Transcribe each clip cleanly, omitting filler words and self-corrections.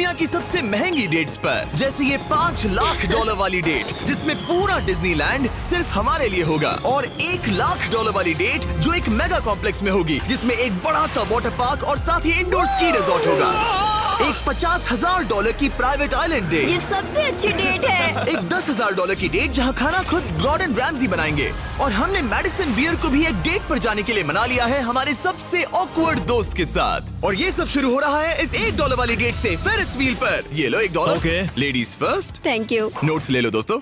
दुनिया की सबसे महंगी डेट्स पर, जैसे ये $5 लाख वाली डेट जिसमें पूरा डिज्नीलैंड सिर्फ हमारे लिए होगा, और $1 लाख वाली डेट जो एक मेगा कॉम्प्लेक्स में होगी जिसमें एक बड़ा सा वाटर पार्क और साथ ही इंडोर स्की रिजॉर्ट होगा। एक $50,000 की प्राइवेट आइलैंड डेट, ये सबसे अच्छी डेट है। एक $10,000 की डेट जहां खाना खुद गॉर्डन रैमजी बनाएंगे, और हमने मेडिसन बियर को भी एक डेट पर जाने के लिए मना लिया है हमारे सबसे ऑकवर्ड दोस्त के साथ। और ये सब शुरू हो रहा है इस $1 वाली डेट से फेरिस व्हील पर। ये लो $1। Okay. Ladies first. Thank you. Notes ले लो दोस्तों।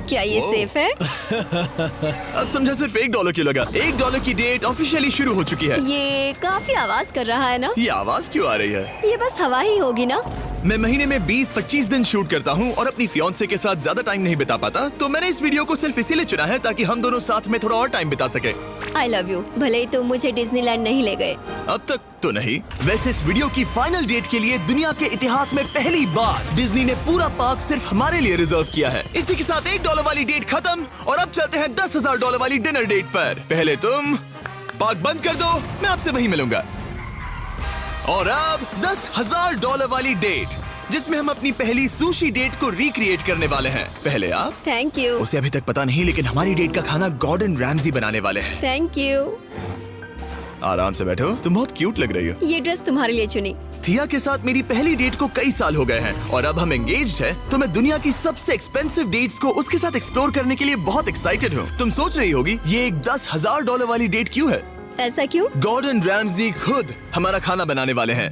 क्या ये सेफ है? अब समझा सिर्फ $1 क्यों लगा। $1 की डेट ऑफिशियली शुरू हो चुकी है। ये काफी आवाज कर रहा है ना? ये आवाज क्यों आ रही है? ये बस हवा ही होगी ना? मैं महीने में 20-25 दिन शूट करता हूँ और अपनी फियांसे के साथ ज्यादा टाइम नहीं बिता पाता, तो मैंने इस वीडियो को सिर्फ इसीलिए चुना है ताकि हम दोनों साथ में थोड़ा और टाइम बिता सके। I love you. भले ही तुम मुझे डिज्नीलैंड नहीं ले गए। अब तक तो नहीं। वैसे इस वीडियो की फाइनल डेट के लिए दुनिया के इतिहास में पहली बार डिज्नी ने पूरा पार्क सिर्फ हमारे लिए रिजर्व किया है। इसी के साथ $1 वाली डेट खत्म और अब चलते हैं $10,000 वाली डिनर डेट पर। पहले तुम पार्क बंद कर दो, मैं आपसे वहीं मिलूंगा। और अब $10,000 वाली डेट जिसमें हम अपनी पहली सुशी डेट को रिक्रिएट करने वाले हैं। पहले आप। Thank you. उसे अभी तक पता नहीं, लेकिन हमारी डेट का खाना गॉर्डन रैमजी बनाने वाले हैं। Thank you. आराम से बैठो, तुम बहुत क्यूट लग रही हो। ये ड्रेस तुम्हारे लिए चुनी। थिया के साथ मेरी पहली डेट को कई साल हो गए हैं और अब हम एंगेज्ड हैं, तो मैं दुनिया की सबसे एक्सपेंसिव डेट्स को उसके साथ एक्सप्लोर करने के लिए बहुत एक्साइटेड हूँ। तुम सोच रही होगी ये एक $10,000 वाली डेट क्यों है? ऐसा क्यों? गॉर्डन रैमजी खुद हमारा खाना बनाने वाले हैं।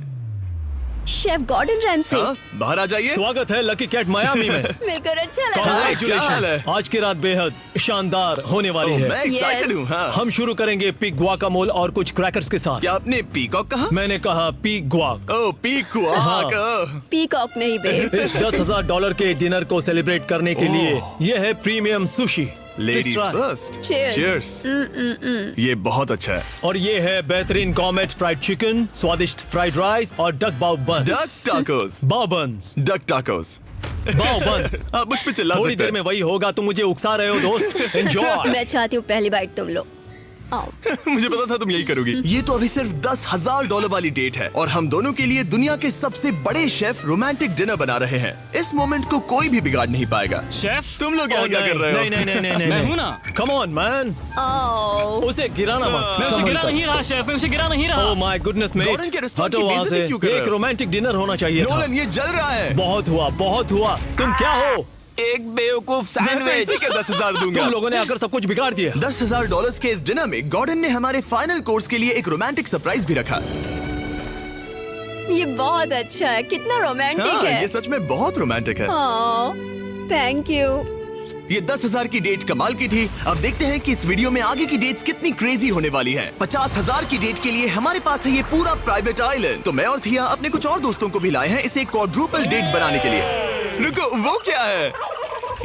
Chef Gordon Ramsay. हाँ, बाहर आ जाइए। स्वागत है लकी कैट मायामी में। मिलकर अच्छा लगा। क्या हाल है? Congratulations। आज की रात बेहद शानदार होने वाली ओह, है। मैं एक्साइटेड Yes। हूँ। हाँ। हम शुरू करेंगे पिग गुआकामोल और कुछ क्रैकर्स के साथ। क्या आपने पीकॉक कहा? मैंने कहा पिग गुआक। ओह, पीकॉक। हाँ। पीकॉक नहीं बे। इस $10,000 के डिनर को सेलिब्रेट करने के लिए यह है premium sushi. Ladies first. Cheers। Cheers। ये बहुत अच्छा है। और ये है बेहतरीन गॉर्मेट फ्राइड चिकन, स्वादिष्ट फ्राइड राइस और डक बाव बन। Duck tacos. बाव बन्स। Duck tacos. बाव बन्स। आप मुझ पे चिल्ला थोड़ी सकते देर में हैं। वही होगा, तुम मुझे उकसा रहे हो दोस्त। एंजॉय। मैं चाहती हूँ पहली बाइट तुम लो। आओ। मुझे पता था तुम यही करोगी। ये तो अभी सिर्फ $10,000 वाली डेट है और हम दोनों के लिए दुनिया के सबसे बड़े शेफ रोमांटिक डिनर बना रहे हैं। इस मोमेंट को कोई भी बिगाड़ नहीं पाएगा। शेफ तुम लोग यहाँ क्या कर रहे हो? नहीं मैं हूँ ना। कम ऑन मैन, आओ। उसे गिराना मत। मैं उसे गिरा नहीं रहा शेफ, मैं उसे गिरा नहीं रहा। Oh my goodness mate, Nolan के रेस्टोरेंट हटो की वहाँ बेइज्जती से। क्यों कर रहे एक हो? रोमांटिक डिनर होना चाहिए था। नोलन, ये जल रहा है। बहुत हुआ, बहुत हुआ। तुम क्या हो? एक बेवकूफ मैं तो इसी के 10,000 दूंगा। तुम लोगों ने आकर सब कुछ बिगाड़ दिया। $10,000 के इस डिनर में गॉर्डन ने हमारे फाइनल कोर्स के लिए एक रोमांटिक सरप्राइज भी रखा। ये बहुत अच्छा है। कितना रोमांटिक हाँ, है। ये सच में बहुत रोमांटिक है। Thank you. ये 10,000 की डेट कमाल की थी। अब देखते हैं कि इस वीडियो में आगे की डेट्स कितनी क्रेजी होने वाली हैं। 50,000 की डेट के लिए हमारे पास है ये पूरा प्राइवेट आइलैंड। तो मैं और थिया अपने कुछ और दोस्तों को भी लाए हैं इसे क्वाड्रुपल डेट बनाने के लिए। रुको, वो क्या है?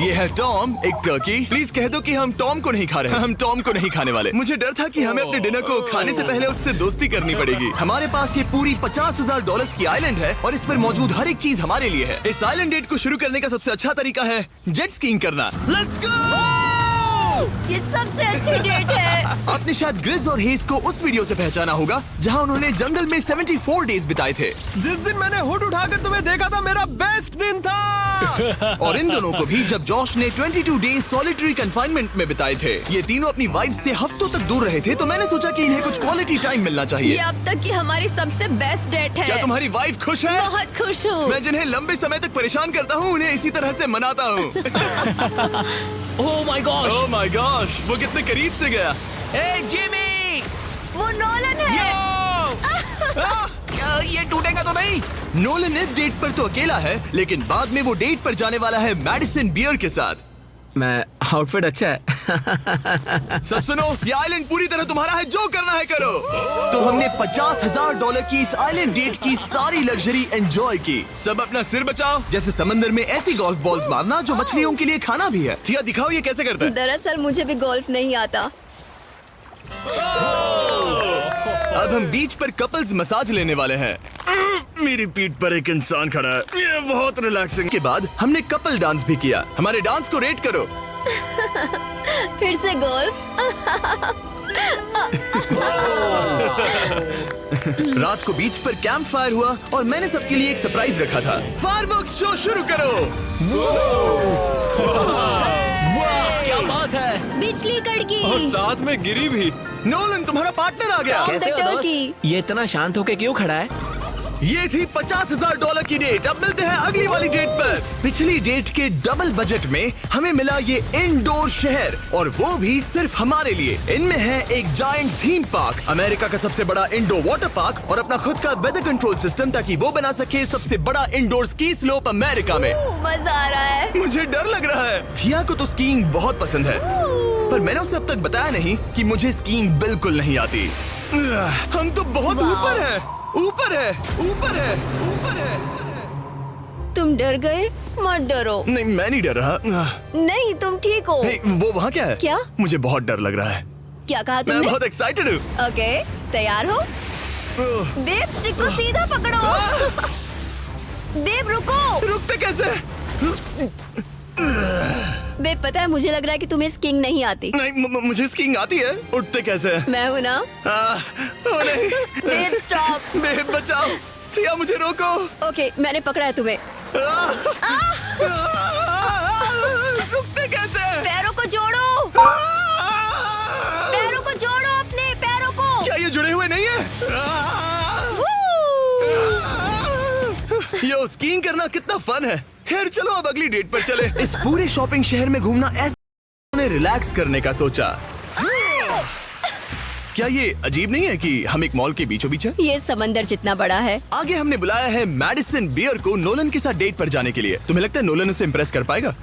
ये है टॉम, एक टर्की। प्लीज कह दो कि हम टॉम को नहीं खा रहे हैं। हम टॉम को नहीं खाने वाले। मुझे डर था कि हमें अपने डिनर को खाने से पहले उससे दोस्ती करनी पड़ेगी। हमारे पास ये पूरी $50,000 की आइलैंड है और इस पर मौजूद हर एक चीज हमारे लिए है। इस आइलैंड डेट को शुरू करने का सबसे अच्छा तरीका है जेट स्कीइंग करना। Let's go! ये सबसे अच्छी डेट है। आपने शायद ग्रिज और हेज को उस वीडियो से पहचाना होगा जहां उन्होंने जंगल में 74 डेज बिताए थे। जिस दिन मैंने हुड उठाकर तुम्हें देखा था, मेरा बेस्ट दिन था। और इन दोनों को भी जब जॉश ने 22 डेज सॉलिटरी कंफाइनमेंट में बिताए थे। ये तीनों अपनी वाइफ से हफ्तों तक दूर रहे थे, तो मैंने सोचा कि इन्हें कुछ क्वालिटी टाइम मिलना ये चाहिए। अब तक की हमारी सबसे बेस्ट डेट है। क्या तुम्हारी वाइफ खुश है? बहुत खुश हूँ। मैं जिन्हें लंबे समय तक परेशान करता हूँ उन्हें इसी तरह से मनाता हूँ। Oh my God. Oh my gosh, वो कितने करीब से गया। ए जिमी, वो नोलन है। ये टूटेगा तो नहीं? नोलन इस डेट पर तो अकेला है, लेकिन बाद में वो डेट पर जाने वाला है मेडिसन बियर के साथ। मैं आउटफिट अच्छा है। सब सुनो, ये आइलैंड पूरी तरह तुम्हारा है, जो करना है करो। तो हमने $50,000 की इस आइलैंड डेट की सारी लग्जरी एंजॉय की। सब अपना सिर बचाओ, जैसे समंदर में ऐसी गोल्फ बॉल्स मारना जो मछलियों के लिए खाना भी है। थिया, दिखाओ ये कैसे करता है। दरअसल मुझे भी गोल्फ नहीं आता। अब हम बीच पर कपल्स मसाज लेने वाले हैं। मेरी पीठ पर एक इंसान खड़ा है, ये बहुत रिलैक्सिंग। के बाद हमने कपल डांस भी किया। हमारे डांस को रेट करो। फिर से गोल्फ। रात को बीच पर कैंप फायर हुआ और मैंने सबके लिए एक सरप्राइज रखा था। फायरवर्क्स शो शुरू करो। क्या बात है। बिजली कड़की। और साथ में गिरी भी। नोलन तुम्हारा पार्टनर आ गया। कैसे हो दोस्त? ये इतना शांत होके क्यों खड़ा है? ये थी $50,000 की डेट। अब मिलते हैं अगली वाली डेट पर। पिछली डेट के डबल बजट में हमें मिला ये इंडोर शहर, और वो भी सिर्फ हमारे लिए। इनमें है एक जायंट थीम पार्क, अमेरिका का सबसे बड़ा इंडोर वाटर पार्क, और अपना खुद का वेदर कंट्रोल सिस्टम, ताकि वो बना सके सबसे बड़ा इंडोर स्की स्लोप अमेरिका में। मजा आ रहा है। मुझे डर लग रहा है। थिया को तो स्कीइंग बहुत पसंद है, पर मैंने उसे अब तक बताया नहीं कि मुझे स्कीइंग बिल्कुल नहीं आती। हम तो बहुत ऊपर हैं। ऊपर है, ऊपर है, ऊपर है। तुम डर गए? मत डरो। नहीं, मैं नहीं डर रहा। नहीं, तुम ठीक हो। हे, वो वहाँ क्या है? क्या? मुझे बहुत डर लग रहा है। क्या कहा मैं तुमने? बहुत एक्साइटेड हूँ। ओके, तैयार हो? देव, स्टिक को सीधा पकड़ो। देव, रुको। रुकते कैसे? देव, पता है मुझे लग रहा है कि तुम्हें स्कीइंग नहीं आती। नहीं, मुझे स्कीइंग आती है। उठते कैसे? मैं हूँ ना। ओ नहीं। देव, स्टॉप। देव, बचाओ। थिया, मुझे रोको। ओके, मैंने पकड़ा है तुम्हें। रुकते कैसे? पैरों को जोड़ो। पैरों को जोड़ो, अपने पैरों को। क्या ये जुड़े हुए नहीं है? यो, स्कीइंग करना कितना फन है। खैर चलो अब अगली डेट पर चले। इस पूरे शॉपिंग शहर में घूमना ऐसा, उन्हें रिलैक्स करने का सोचा। क्या ये अजीब नहीं है कि हम एक मॉल के बीचों बीच हैं? ये समंदर जितना बड़ा है। आगे हमने बुलाया है मैडिसन बियर को नोलन के साथ डेट पर जाने के लिए। तुम्हें लगता है नोलन उसे इम्प्रेस कर पाएगा?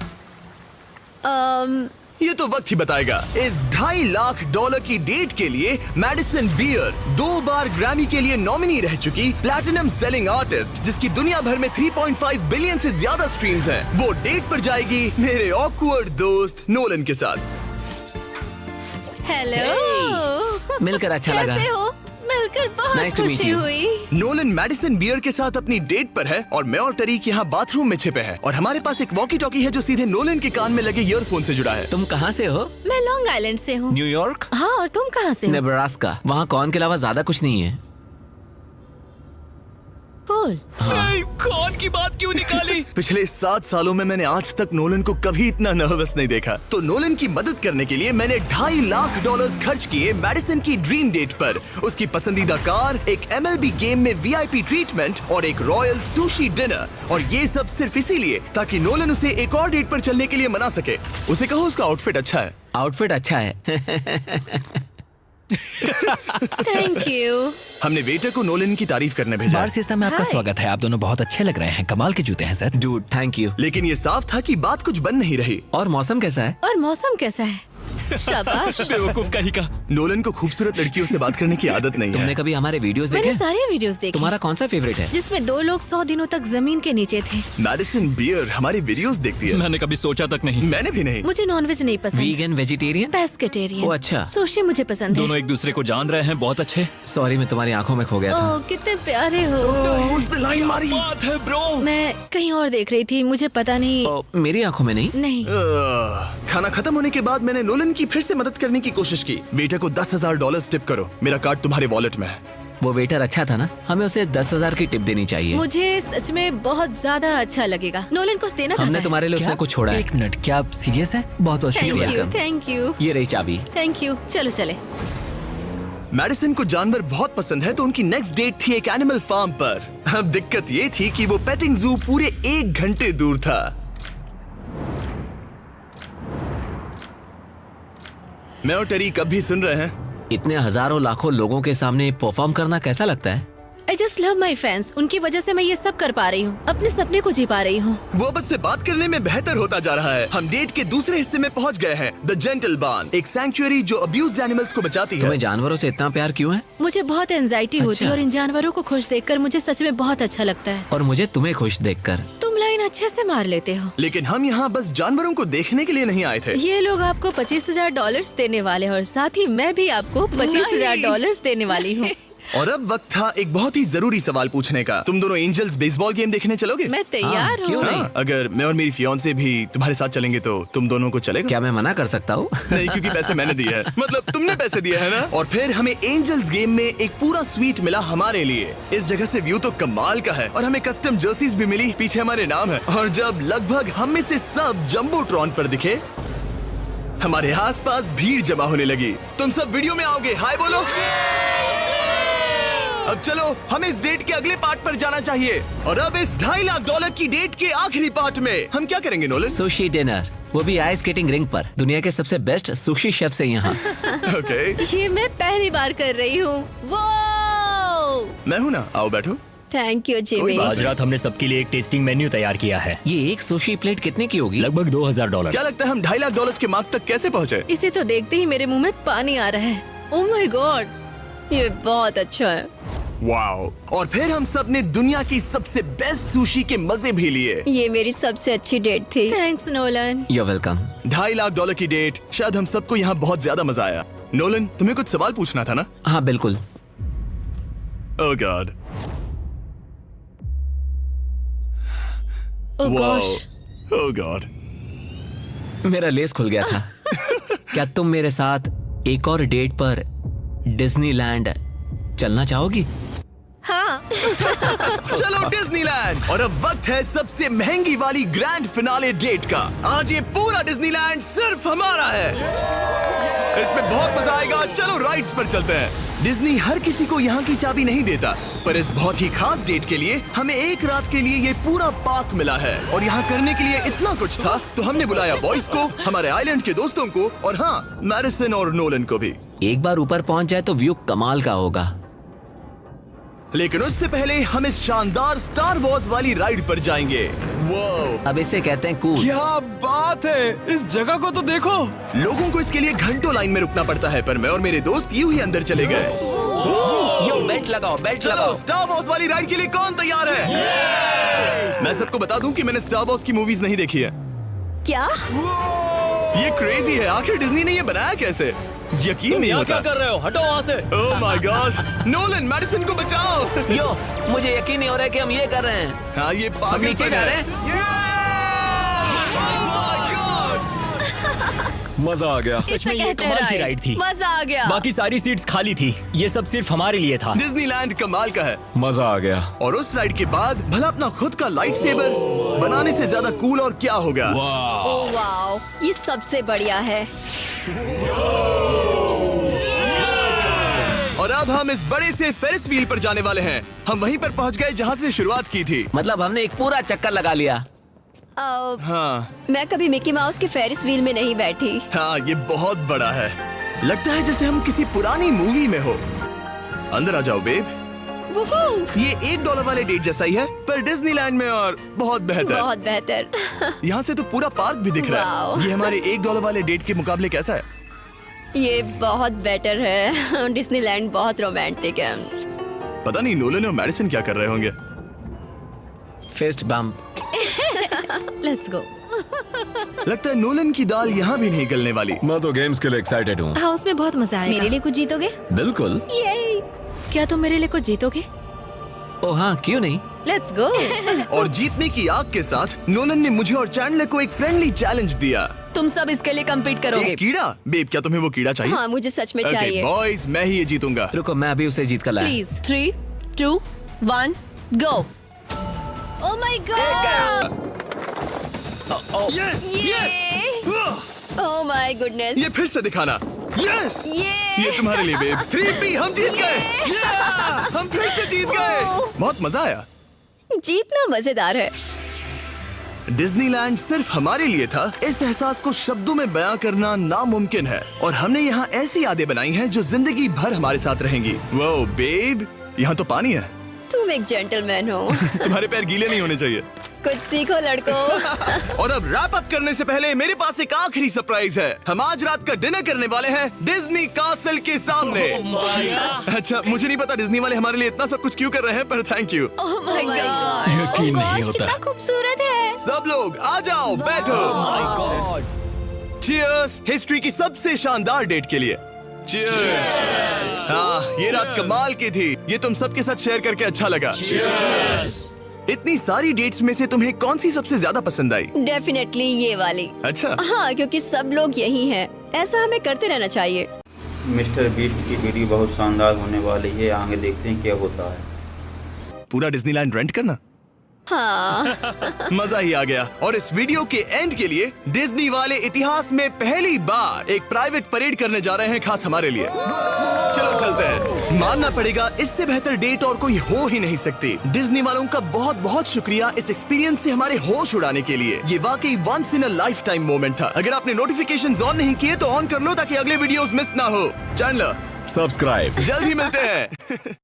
ये तो वक्त ही बताएगा। इस $2.5 लाख की डेट के लिए मैडिसन बियर 2 बार ग्रैमी के लिए नॉमिनी रह चुकी प्लैटिनम सेलिंग आर्टिस्ट, जिसकी दुनिया भर में 3.5 बिलियन से ज्यादा स्ट्रीम्स हैं, वो डेट पर जाएगी मेरे ऑकवर्ड दोस्त नोलन के साथ। हेलो। मिलकर अच्छा लगा। कैसे हो? मिलकर बहुत Nice to meet खुशी you. हुई। नोलन मैडिसन बियर के साथ अपनी डेट पर है, और मैं और टरीक यहाँ बाथरूम में छिपे हैं, और हमारे पास एक वॉकी टॉकी है जो सीधे नोलन के कान में लगे ईयरफोन से जुड़ा है। तुम कहाँ से हो? मैं लॉन्ग आइलैंड से हूँ। न्यूयॉर्क? हाँ, और तुम कहाँ से हो? नेब्रास्का। वहाँ कॉर्न के अलावा ज्यादा कुछ नहीं है। कूल। नहीं, कौन की बात क्यों निकाली? पिछले 7 सालों में मैंने आज तक नोलन को कभी इतना नर्वस नहीं देखा। तो नोलन की मदद करने के लिए मैंने $2.5 लाख खर्च किए मैडिसन की ड्रीम डेट पर। उसकी पसंदीदा कार, एक MLB गेम में VIP ट्रीटमेंट और एक रॉयल सुशी डिनर, और ये सब सिर्फ इसीलिए ताकि नोलन उसे एक और डेट पर चलने के लिए मना सके। उसे कहो उसका आउटफिट अच्छा है। आउटफिट अच्छा है। Thank you. हमने वेटर को नोलन की तारीफ करने भेजा। बार सिस्टम में आपका Hi. स्वागत है। आप दोनों बहुत अच्छे लग रहे हैं। कमाल के जूते हैं सर। Dude, thank you. लेकिन ये साफ था कि बात कुछ बन नहीं रही। और मौसम कैसा है? और मौसम कैसा है? शाबाश। बेवकूफ का ही का। नोलन को खूबसूरत लड़कियों से बात करने की आदत नहीं तुमने है। कभी हमारे वीडियोस मैंने देखे? सारे वीडियोस देखे। तुम्हारा कौन सा फेवरेट है? जिसमें 2 लोग 100 दिनों तक जमीन के नीचे थे। मैडिसन बियर हमारी वीडियोस देखती है। मैंने कभी सोचा तक नहीं। मैंने भी नहीं। मुझे नॉनवेज नहीं पसंद। Vegan, vegetarian? पेस्केटेरियन। ओ, अच्छा। सुशी मुझे पसंद है। दोनों एक दूसरे को जान रहे हैं। बहुत अच्छे। सॉरी, मैं तुम्हारी आंखों में खो गया था। ओह, कितने प्यारे हो। उसने लाइन मारी। बात है ब्रो। मैं कहीं और देख रही थी, मुझे पता नहीं। ओ, मेरी आंखों में नहीं। नहीं। खाना खत्म होने के बाद मैंने नोलन की फिर से मदद करने की कोशिश की। बेटा को $10,000 टिप करो, मेरा कार्ड तुम्हारे वॉलेट में है। वो वेटर अच्छा था ना? हमें उसे 10,000 की टिप देनी चाहिए। मुझे सच में बहुत ज्यादा अच्छा लगेगा। नोलन कुछ देना चाहता हमने है। तुम्हारे लिए उसमें कुछ छोड़ा है। एक मिनट, क्या आप सीरियस हैं? बहुत बहुत थैंक शुक्रिया। यू, थैंक यू, ये रही चाबी। Thank you. चलो चले। मैडिसन को जानवर बहुत पसंद है, तो उनकी नेक्स्ट डेट थी एक एनिमल फार्म पर। अब दिक्कत ये थी कि वो पेटिंग जू पूरे 1 घंटे दूर था। मैं और टरी कब भी सुन रहे हैं। इतने हजारों लाखों लोगों के सामने परफॉर्म करना कैसा लगता है? I just love my fans. उनकी वजह से मैं ये सब कर पा रही हूँ, अपने सपने को जी पा रही हूँ। वो अब से बात करने में बेहतर होता जा रहा है। हम डेट के दूसरे हिस्से में पहुंच गए हैं। द जेंटल बार्न, एक सैंक्चुअरी जो अब्यूज्ड एनिमल्स को बचाती है। तुम्हें जानवरों से इतना प्यार क्यों है? मुझे बहुत एंजाइटी होती है अच्छा। और इन जानवरों को खुश देखकर मुझे सच में बहुत अच्छा लगता है। और मुझे तुम्हें खुश देखकर। तुम लाइन अच्छे से मार लेते हो। लेकिन हम यहाँ बस जानवरों को देखने के लिए नहीं आए थे। ये लोग आपको $25,000 देने वाले हैं और साथ ही मैं भी आपको $25,000 देने वाली हूँ। और अब वक्त था एक बहुत ही जरूरी सवाल पूछने का। तुम दोनों एंजल्स बेसबॉल गेम देखने चलोगे? मैं तैयार क्यों हूँ। नहीं? अगर मैं और मेरी फियांसे भी तुम्हारे साथ चलेंगे तो तुम दोनों को चलेगा? क्या मैं मना कर सकता हूँ? नहीं, क्योंकि पैसे मैंने दिए हैं। मतलब तुमने पैसे दिए हैं ना। और फिर हमें एंजल्स गेम में एक पूरा स्वीट मिला हमारे लिए। इस जगह से व्यू तो कमाल का है और हमें कस्टम जर्सीज भी मिली, पीछे हमारे नाम है। और जब लगभग हम में से सब जंबोट्रॉन पर दिखे, हमारे आसपास भीड़ जमा होने लगी। तुम सब वीडियो में आओगे? हाय बोलो। अब चलो हमें इस डेट के अगले पार्ट पर जाना चाहिए। और अब इस $2.5 लाख की डेट के आखिरी पार्ट में हम क्या करेंगे नोलन? सुशी डिनर, वो भी आइस स्केटिंग रिंग पर, दुनिया के सबसे बेस्ट सुशी शेफ से यहाँ। ओके, ये मैं पहली बार कर रही हूँ। वो मैं हूँ ना, आओ बैठो। Thank you Jimmy. बात आज रात हमने सबके लिए एक टेस्टिंग मेन्यू तैयार किया है। ये एक सुशी प्लेट कितने की होगी? लगभग $2000। क्या लगता है हम $2.5 लाख के मार्क तक कैसे पहुँचे? इसे तो देखते ही मेरे मुंह में पानी आ रहा है। ओह माय गॉड, ये बहुत अच्छा है। वाओ! और फिर हम सब ने दुनिया की सबसे बेस्ट सुशी के मजे भी लिए। ये मेरी सबसे अच्छी डेट थी। Thanks Nolan. You're welcome। $2.5 lakh की डेट, शायद हम सबको यहाँ बहुत ज्यादा मजा आया। नोलन, तुम्हें कुछ सवाल पूछना था ना? हाँ बिल्कुल। ओह गॉड, ओह वाओ, गॉश, ओह गॉड। मेरा लेस खुल गया था। क्या तुम मेरे साथ एक और डेट पर डिज्नीलैंड चलना चाहोगी? हाँ। चलो डिज्नीलैंड। और अब वक्त है सबसे महंगी वाली ग्रैंड फिनाले डेट का। आज ये पूरा डिज्नीलैंड सिर्फ हमारा है। इसमें बहुत मजा आएगा। चलो राइड्स पर चलते हैं। डिज्नी हर किसी को यहाँ की चाबी नहीं देता, पर इस बहुत ही खास डेट के लिए हमें एक रात के लिए ये पूरा पार्क मिला है। और यहाँ करने के लिए इतना कुछ था, तो हमने बुलाया बॉयज को, हमारे आइलैंड के दोस्तों को, और हाँ, मैडिसन और नोलन को भी। एक बार ऊपर पहुंच जाए तो व्यू कमाल का होगा। लेकिन उससे पहले हम इस शानदार स्टार वॉर्स वाली राइड पर जाएंगे। वो अब इसे कहते हैं कूल। क्या बात है, इस जगह को तो देखो। लोगों को इसके लिए घंटों लाइन में रुकना पड़ता है, पर मैं और मेरे दोस्त यूं ही अंदर चले गए। यो बेल्ट लगाओ, बेल्ट चलो लगाओ। स्टार वॉर्स वाली राइड के लिए कौन तैयार है? मैं सबको बता दूं कि मैंने स्टार वॉर्स की मूवीज नहीं देखी है। क्या? ये क्रेजी है। आखिर डिज्नी ने ये बनाया कैसे? यकीन तुम नहीं यहाँ होता। क्या कर रहे हो? हटो वहाँ से। Oh my gosh, Nolan, Madison को बचाओ। यो, मुझे यकीन नहीं हो रहा है कि हम ये कर रहे हैं। हाँ, ये हम पागल नीचे जा रहे हैं। मजा आ गया। सच में ये कहते कमाल की हैं राइड थी। मजा आ गया। बाकी सारी सीट्स खाली थी। ये सब सिर्फ हमारे लिए था। डिज्नीलैंड कमाल का है। मजा आ गया। और उस राइड के बाद भला अपना खुद का लाइट सेबर बनाने से ज्यादा कूल और क्या होगा? ओह वाओ, ये सबसे बढ़िया है। और अब हम इस बड़े से फेरिस व्हील पर जाने वाले हैं। हम वहीं पर पहुंच गए जहां से शुरुआत की थी। मतलब हमने एक पूरा चक्कर लगा लिया। हाँ मैं कभी मिकी माउस के फेरिस व्हील में नहीं बैठी। हाँ, ये बहुत बड़ा है। लगता है जैसे हम किसी पुरानी मूवी में हो। अंदर आ जाओ बेब। ये $1 वाले डेट जैसा ही है, पर डिज्नीलैंड में और बहुत बेहतर। बहुत बेहतर। यहाँ से तो पूरा पार्क भी दिख रहा है। वाओ। ये हमारे $1 वाले डेट के मुकाबले कैसा है? ये बहुत बेटर है। डिज्नीलैंड बहुत रोमांटिक है। पता नहीं नोलन और मैडिसन क्या कर रहे होंगे। Fist bump. Let's go. लगता है नोलन की दाल यहाँ भी नहीं गलने वाली। मैं तो गेम्स के लिए एक्साइटेड हूँ। हाउस में बहुत मजा आएगा। मेरे लिए कुछ जीतोगे? बिल्कुल। ये क्या तुम मेरे लिए कुछ जीतोगे? ओ हाँ, क्यों नहीं? Let's go. और जीतने की आग के साथ नोलन ने मुझे और चैंडलर को एक फ्रेंडली चैलेंज दिया। तुम सब इसके लिए कम्पीट करोगे। एक कीड़ा? बेब, क्या तुम्हें वो कीड़ा चाहिए? हाँ, मुझे सच में ओके चाहिए। बॉयज, मैं ही ये जीतूंगा। रुको, मैं अभी उसे जीत कर लाया। Please 3, 2, 1, go. Oh my God. Yes yes. Oh my goodness. ये फिर से दिखाना। यस, ये तुम्हारे लिए बेब। 3P, हम जीत गए। Yeah! हम फिर से जीत गए। बहुत मजा आया। जीतना मजेदार है। डिज्नीलैंड सिर्फ हमारे लिए था। इस एहसास को शब्दों में बयां करना नामुमकिन है। और हमने यहाँ ऐसी यादें बनाई हैं जो जिंदगी भर हमारे साथ रहेंगी। वो बेब, यहाँ तो पानी है। तुम एक जेंटलमैन हो। तुम्हारे पैर गीले नहीं होने चाहिए। कुछ सीखो लड़कों। और अब रैप अप करने से पहले मेरे पास एक आखिरी सरप्राइज है। हम आज रात का डिनर करने वाले हैं डिज्नी कासल के सामने। अच्छा, मुझे नहीं पता डिज्नी वाले हमारे लिए इतना सब कुछ क्यों कर रहे हैं, पर thank you. Oh my God. यकीन नहीं होता। कितना खूबसूरत है। सब लोग आ जाओ, बैठो। चीयर्स हिस्ट्री की सबसे शानदार डेट के लिए। हाँ, ये रात कमाल की थी। ये तुम सबके साथ शेयर करके अच्छा लगा। इतनी सारी डेट्स में से तुम्हें कौन सी सबसे ज्यादा पसंद आई? डेफिनेटली ये वाली। अच्छा, हाँ, क्योंकि सब लोग यही हैं। ऐसा हमें करते रहना चाहिए। मिस्टर बीस्ट की वीडियो बहुत शानदार होने वाली है, आगे देखते हैं क्या होता है। पूरा डिज्नीलैंड रेंट करना? हाँ। मजा ही आ गया। और इस वीडियो के एंड के लिए डिज्नी वाले इतिहास में पहली बार एक प्राइवेट परेड करने जा रहे हैं, खास हमारे लिए। चलो चलते हैं। मानना पड़ेगा, इससे बेहतर डेट और कोई हो ही नहीं सकती। डिज्नी वालों का बहुत बहुत शुक्रिया इस एक्सपीरियंस से हमारे होश उड़ाने के लिए। ये वाकई once in a lifetime moment था। अगर आपने नोटिफिकेशंस ऑन नहीं किए तो ऑन कर लो ताकि अगले वीडियोस मिस ना हो। Channel subscribe. जल्द ही मिलते हैं।